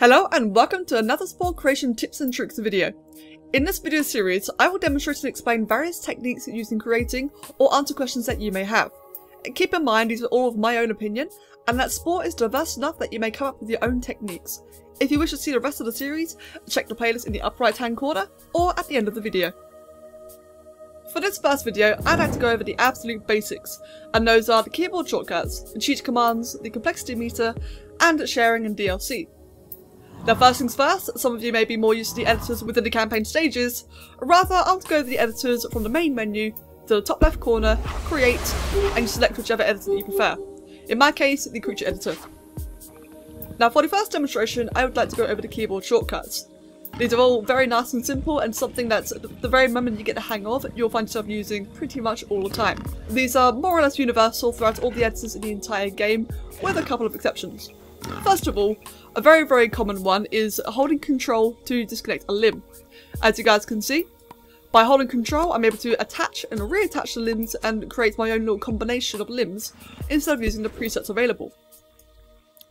Hello and welcome to another Spore creation tips and tricks video. In this video series, I will demonstrate and explain various techniques used in creating or answer questions that you may have. Keep in mind these are all of my own opinion and that Spore is diverse enough that you may come up with your own techniques. If you wish to see the rest of the series, check the playlist in the upper right hand corner or at the end of the video. For this first video, I'd like to go over the absolute basics, and those are the keyboard shortcuts, the cheat commands, the complexity meter, and sharing and DLC. Now first things first, some of you may be more used to the editors within the campaign stages. Rather, I'll go over the editors from the main menu to the top left corner, create, and you select whichever editor you prefer. In my case, the creature editor. Now for the first demonstration, I would like to go over the keyboard shortcuts. These are all very nice and simple and something that the very moment you get the hang of, you'll find yourself using pretty much all the time. These are more or less universal throughout all the editors in the entire game, with a couple of exceptions. First of all, a very common one is holding control to disconnect a limb. As you guys can see, by holding control I'm able to attach and reattach the limbs and create my own little combination of limbs instead of using the presets available.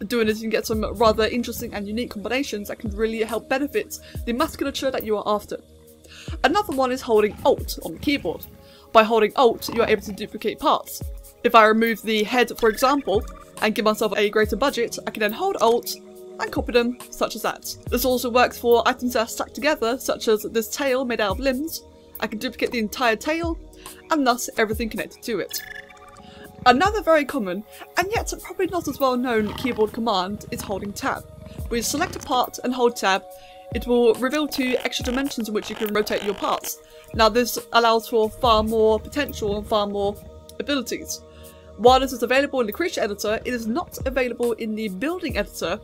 Doing this you can get some rather interesting and unique combinations that can really help benefit the musculature that you are after. Another one is holding Alt on the keyboard. By holding Alt you are able to duplicate parts. If I remove the head for example, and give myself a greater budget, I can then hold Alt and copy them, such as that. This also works for items that are stacked together, such as this tail made out of limbs. I can duplicate the entire tail, and thus everything connected to it. Another very common, and yet probably not as well known keyboard command is holding Tab. When you select a part and hold Tab, it will reveal 2 extra dimensions in which you can rotate your parts. Now this allows for far more potential and far more abilities. While this is available in the creature editor, it is not available in the building editor.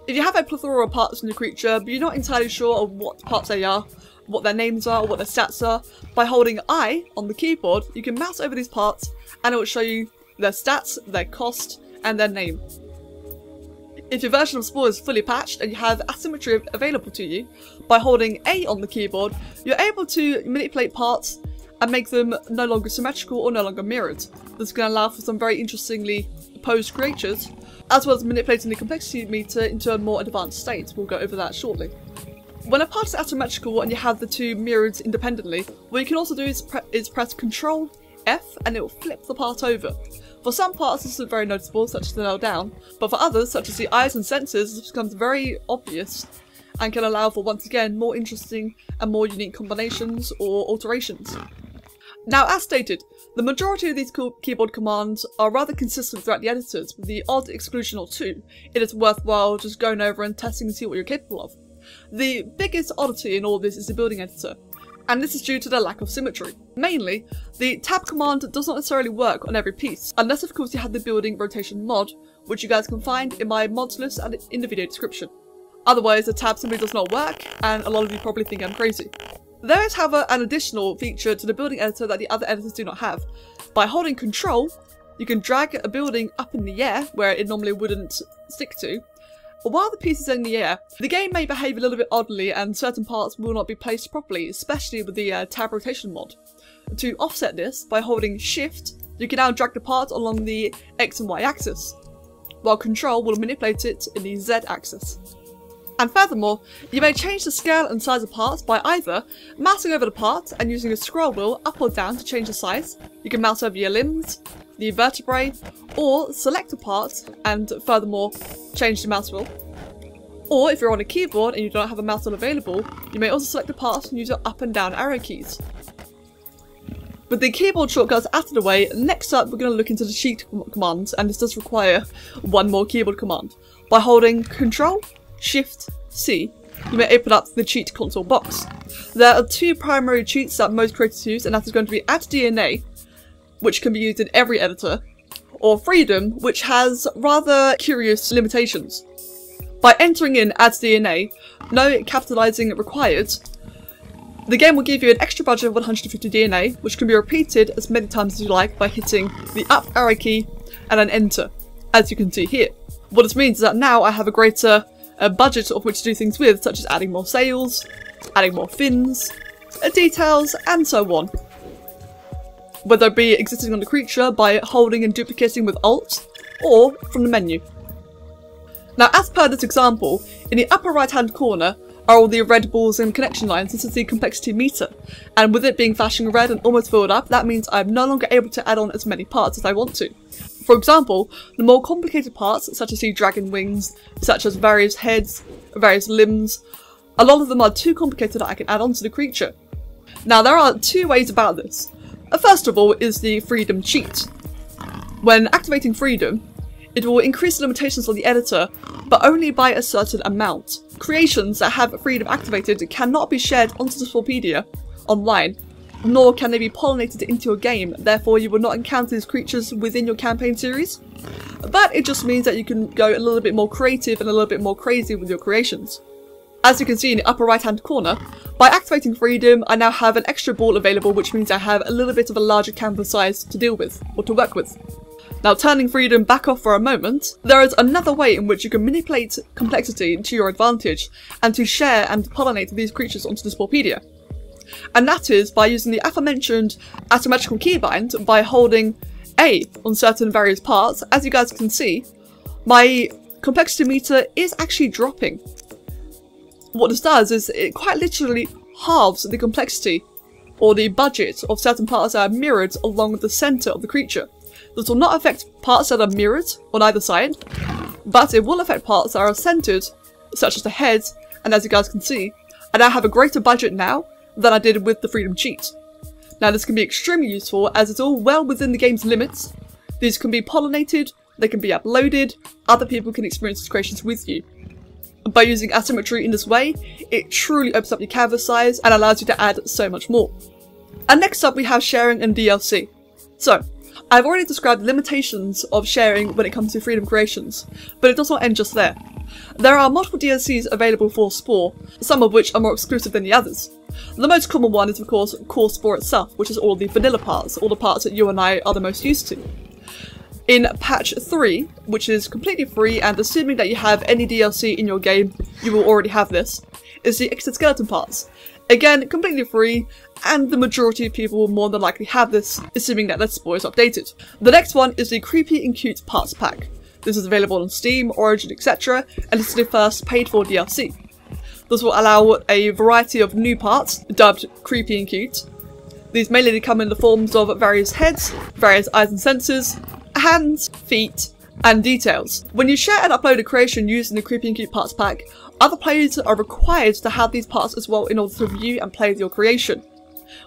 If you have a plethora of parts in the creature, but you're not entirely sure of what parts they are, what their names are, or what their stats are, by holding I on the keyboard, you can mouse over these parts and it will show you their stats, their cost, and their name. If your version of Spore is fully patched and you have asymmetry available to you, by holding A on the keyboard, you're able to manipulate parts and make them no longer symmetrical or no longer mirrored. This can allow for some very interestingly posed creatures, as well as manipulating the complexity meter into a more advanced state. We'll go over that shortly. When a part is asymmetrical and you have the 2 mirrored independently, what you can also do is press Ctrl F and it will flip the part over. For some parts this is very noticeable, such as the nail down, but for others, such as the eyes and sensors, this becomes very obvious and can allow for, once again, more interesting and more unique combinations or alterations. Now, as stated, the majority of these keyboard commands are rather consistent throughout the editors, with the odd exclusion or 2. It is worthwhile just going over and testing and see what you're capable of. The biggest oddity in all of this is the building editor, and this is due to the lack of symmetry. Mainly, the tab command does not necessarily work on every piece, unless of course you have the building rotation mod, which you guys can find in my mods list and in the video description. Otherwise, the tab simply does not work, and a lot of you probably think I'm crazy. There is, however, an additional feature to the building editor that the other editors do not have. By holding Control, you can drag a building up in the air, where it normally wouldn't stick to. But while the piece is in the air, the game may behave a little bit oddly and certain parts will not be placed properly, especially with the tab rotation mod. To offset this, by holding Shift, you can now drag the part along the X and Y axis, while Control will manipulate it in the Z axis. And furthermore, you may change the scale and size of parts by either mousing over the part and using a scroll wheel up or down to change the size. You can mouse over your limbs, the vertebrae, or select a part and furthermore change the mouse wheel. Or if you're on a keyboard and you don't have a mouse wheel available, you may also select a part and use your up and down arrow keys. With the keyboard shortcuts out of the way, next up we're going to look into the cheat commands, and this does require one more keyboard command. By holding Control, Shift C, you may open up the cheat console box. There are 2 primary cheats that most creators use, and that is going to be Add DNA, which can be used in every editor, or Freedom, which has rather curious limitations. By entering in Add DNA, no capitalizing required, the game will give you an extra budget of 150 DNA, which can be repeated as many times as you like by hitting the up arrow key and then enter, as you can see here. What this means is that now I have a greater budget of which to do things with, such as adding more sails, adding more fins, details, and so on. Whether it be existing on the creature by holding and duplicating with Alt, or from the menu. Now, as per this example, in the upper right hand corner are all the red balls and connection lines. This is the complexity meter, and with it being flashing red and almost filled up, that means I'm no longer able to add on as many parts as I want to. For example, the more complicated parts, such as the dragon wings, such as various heads, various limbs, a lot of them are too complicated that I can add on to the creature. Now, there are two ways about this. First of all is the freedom cheat. When activating freedom, it will increase the limitations of the editor, but only by a certain amount. Creations that have freedom activated cannot be shared onto the Sporepedia online, nor can they be pollinated into your game, therefore you will not encounter these creatures within your campaign series. But it just means that you can go a little bit more creative and a little bit more crazy with your creations. As you can see in the upper right hand corner, by activating freedom I now have an extra ball available, which means I have a little bit of a larger canvas size to deal with, or to work with. Now, turning freedom back off for a moment, there is another way in which you can manipulate complexity to your advantage and to share and pollinate these creatures onto the Sporepedia. And that is by using the aforementioned asymmetrical keybind by holding A on certain various parts. As you guys can see, my complexity meter is actually dropping. What this does is it quite literally halves the complexity or the budget of certain parts that are mirrored along the centre of the creature. This will not affect parts that are mirrored on either side, but it will affect parts that are centered, such as the head, and as you guys can see, I now have a greater budget now than I did with the freedom cheat. Now, this can be extremely useful as it's all well within the game's limits. These can be pollinated, they can be uploaded, other people can experience these creations with you. By using asymmetry in this way, it truly opens up your canvas size and allows you to add so much more. And next up we have sharing and DLC. So, I've already described the limitations of sharing when it comes to freedom creations, but it does not end just there. There are multiple DLCs available for Spore, some of which are more exclusive than the others. The most common one is of course core Spore itself, which is all the vanilla parts, all the parts that you and I are the most used to. In patch 3, which is completely free and assuming that you have any DLC in your game, you will already have this, is the exoskeleton parts. Again, completely free, and the majority of people will more than likely have this, assuming that their Spore is updated. The next one is the Creepy and Cute Parts Pack. This is available on Steam, Origin, etc, and this is the first paid for DLC. This will allow a variety of new parts, dubbed Creepy and Cute. These mainly come in the forms of various heads, various eyes and senses, hands, feet, and details. When you share and upload a creation using the Creepy and Cute Parts Pack, other players are required to have these parts as well in order to view and play with your creation,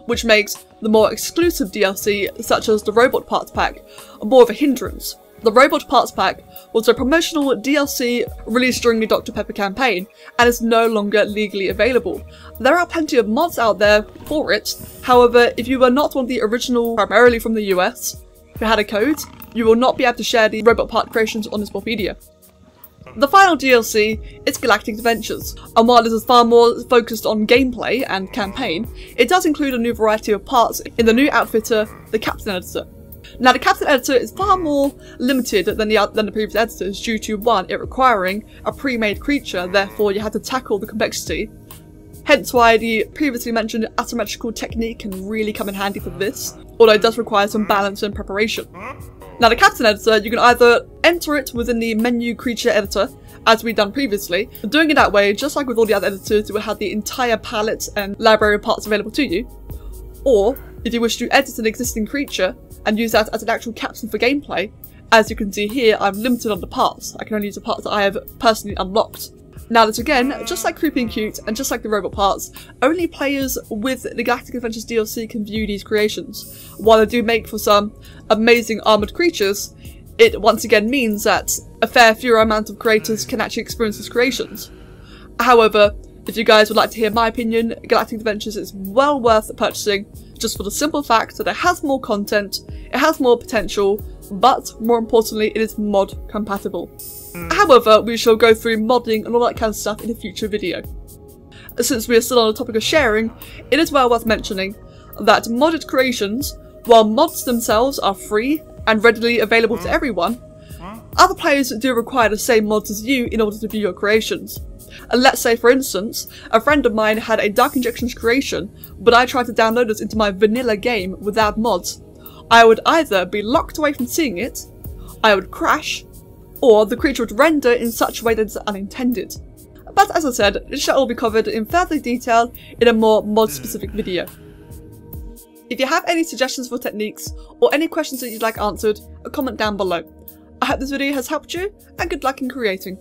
which makes the more exclusive DLC, such as the Robot Parts Pack, more of a hindrance. The Robot Parts Pack was a promotional DLC released during the Dr. Pepper campaign and is no longer legally available. There are plenty of mods out there for it, however, if you were not one of the original, primarily from the US, who had a code, you will not be able to share the robot part creations on the Sporepedia. The final DLC is Galactic Adventures, and while this is far more focused on gameplay and campaign, it does include a new variety of parts in the new outfitter, the Captain Editor. Now, the Captain Editor is far more limited than the previous editors due to, one, it requiring a pre-made creature, therefore you had to tackle the complexity. Hence why the previously mentioned asymmetrical technique can really come in handy for this, although it does require some balance and preparation. Now, the Captain Editor, you can either enter it within the menu creature editor, as we've done previously. Doing it that way, just like with all the other editors, you will have the entire palette and library of parts available to you. Or, if you wish to edit an existing creature and use that as an actual captain for gameplay, as you can see here, I'm limited on the parts. I can only use the parts that I have personally unlocked. Now this again, just like Creepy and Cute and just like the robot parts, only players with the Galactic Adventures DLC can view these creations. While they do make for some amazing armoured creatures, it once again means that a fair fewer amount of creators can actually experience these creations. However, if you guys would like to hear my opinion, Galactic Adventures is well worth purchasing, just for the simple fact that it has more content, it has more potential, but more importantly it is mod compatible. However, we shall go through modding and all that kind of stuff in a future video. Since we are still on the topic of sharing, it is well worth mentioning that modded creations, while mods themselves are free and readily available to everyone, other players do require the same mods as you in order to view your creations. And let's say, for instance, a friend of mine had a Dark Injections creation, but I tried to download it into my vanilla game without mods. I would either be locked away from seeing it, I would crash, or the creature would render in such a way that is unintended. But as I said, this shall all be covered in further detail in a more mod-specific video. If you have any suggestions for techniques, or any questions that you'd like answered, comment down below. I hope this video has helped you, and good luck in creating.